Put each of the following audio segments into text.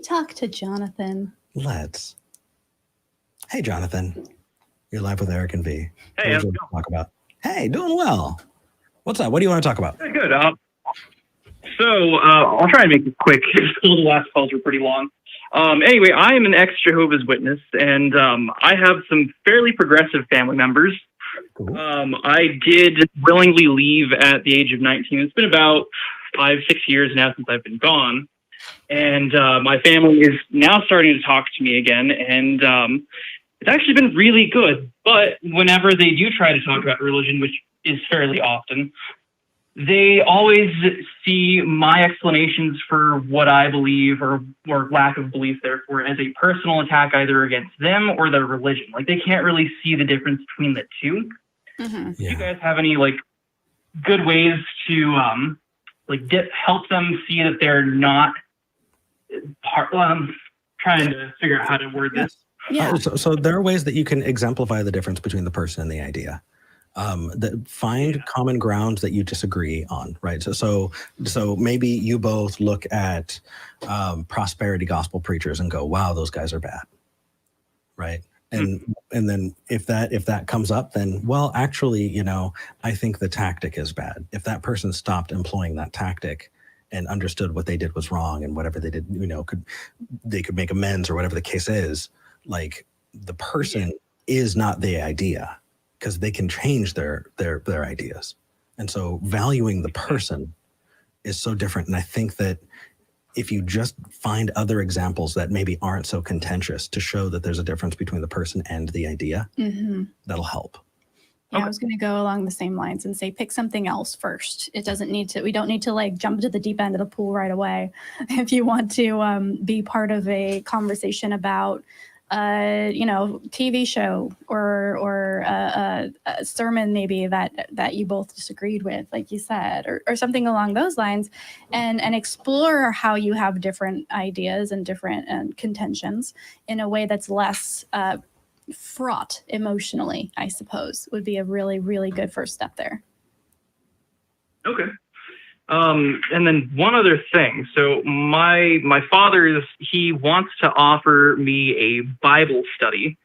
talk to Jonathan? Let's. Hey, Jonathan. You're live with Eric and V. Hey, how's it going? Talk about. Hey, doing well. What's up? What do you want to talk about? Good. I'll try and make this quick. The last calls were pretty long. Anyway, I am an ex-Jehovah's Witness, and I have some fairly progressive family members. Cool. I did willingly leave at the age of 19. It's been about 5-6 years now since I've been gone. And my family is now starting to talk to me again, and it's actually been really good. But whenever they do try to talk about religion, which is fairly often, they always see my explanations for what I believe or lack of belief, therefore, as a personal attack either against them or their religion. Like, they can't really see the difference between the two. Mm-hmm. Do you guys have any, good ways to, help them see that they're not trying to figure out how to word this? Yeah. So there are ways that you can exemplify the difference between the person and the idea. Find common grounds that you disagree on, right? So maybe you both look at prosperity gospel preachers and go, "Wow, those guys are bad," right? And then if that comes up, then well, actually, I think the tactic is bad. If that person stopped employing that tactic and understood what they did was wrong and whatever they did, they could make amends or whatever the case is. Like, the person is not the idea, because they can change their ideas. And so valuing the person is so different. And I think that if you just find other examples that maybe aren't so contentious to show that there's a difference between the person and the idea, that'll help. Yeah, I was going to go along the same lines and say, pick something else first. We don't need to jump to the deep end of the pool right away. If you want to be part of a conversation about TV show or a sermon maybe that you both disagreed with, like you said, or something along those lines, and explore how you have different ideas and different contentions in a way that's less fraught emotionally, I suppose, would be a really, really good first step there. Okay. And then one other thing. So my father he wants to offer me a Bible study,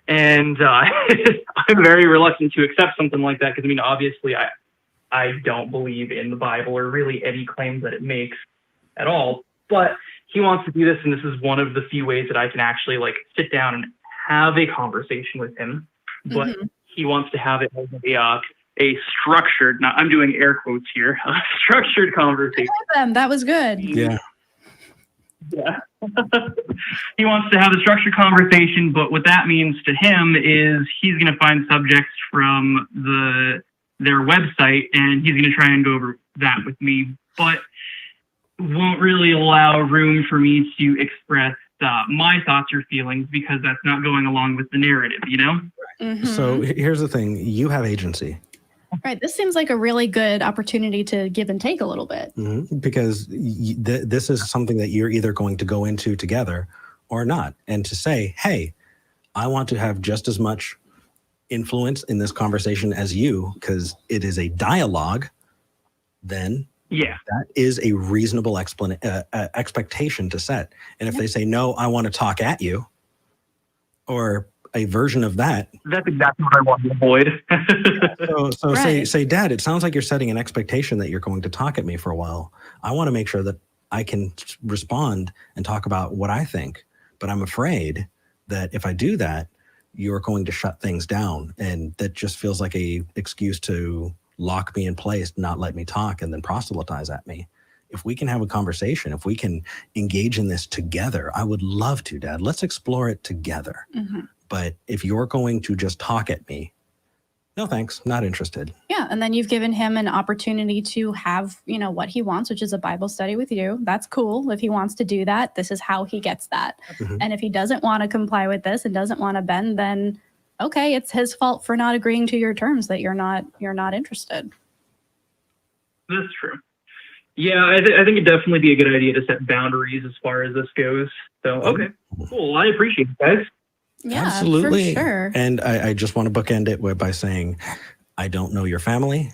and I'm very reluctant to accept something like that because, obviously I don't believe in the Bible or really any claims that it makes at all. But he wants to do this, and this is one of the few ways that I can actually sit down and have a conversation with him. But he wants to have it as a structured, now I'm doing air quotes here, a structured conversation. I like them. That was good. Yeah. He wants to have a structured conversation, but what that means to him is he's going to find subjects from their website, and he's going to try and go over that with me, but won't really allow room for me to express my thoughts or feelings because that's not going along with the narrative, So here's the thing. You have agency. Right. This seems like a really good opportunity to give and take a little bit. Because this is something that you're either going to go into together or not. And to say, hey, I want to have just as much influence in this conversation as you, because it is a dialogue, then that is a reasonable expectation to set. And if they say, no, I want to talk at you, or a version of that. That's exactly what I want to avoid. So right. say, Dad, it sounds like you're setting an expectation that you're going to talk at me for a while. I want to make sure that I can respond and talk about what I think. But I'm afraid that if I do that, you're going to shut things down. And that just feels like a excuse to lock me in place, not let me talk, and then proselytize at me. If we can have a conversation, if we can engage in this together, I would love to, Dad. Let's explore it together. But if you're going to just talk at me, no thanks, not interested. Yeah, and then you've given him an opportunity to have, what he wants, which is a Bible study with you. That's cool. If he wants to do that, this is how he gets that. And if he doesn't want to comply with this and doesn't want to bend, then okay, it's his fault for not agreeing to your terms that you're not interested. That's true. Yeah, I think it'd definitely be a good idea to set boundaries as far as this goes. So, okay, cool. I appreciate it, guys. Yeah, absolutely. For sure. And I just want to bookend it by saying, I don't know your family.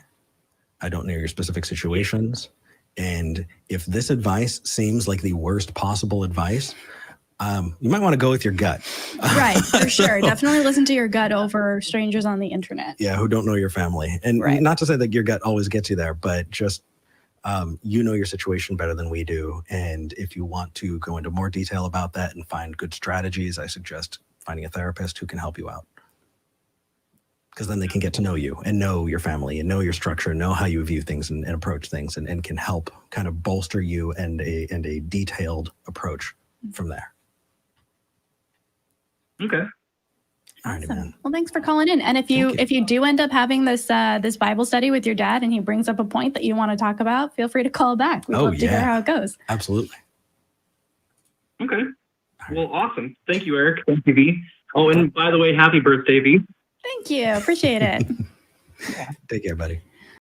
I don't know your specific situations. And if this advice seems like the worst possible advice, You might want to go with your gut. Right, for sure. Definitely listen to your gut over strangers on the internet. Yeah, who don't know your family. And Right. not to say that your gut always gets you there, but just you know your situation better than we do. And if you want to go into more detail about that and find good strategies, I suggest finding a therapist who can help you out. Because then they can get to know you and know your family and know your structure, know how you view things and approach things, and can help kind of bolster you and a detailed approach from there. Okay. All right, Awesome. man. Well, thanks for calling in. And if you do end up having this this Bible study with your dad and he brings up a point that you want to talk about, feel free to call back. We'd love to hear how it goes. Absolutely. Okay. Well, awesome. Thank you, Eric. Thank you, V. Oh, and by the way, happy birthday, V. Thank you. Appreciate it. Take care, buddy.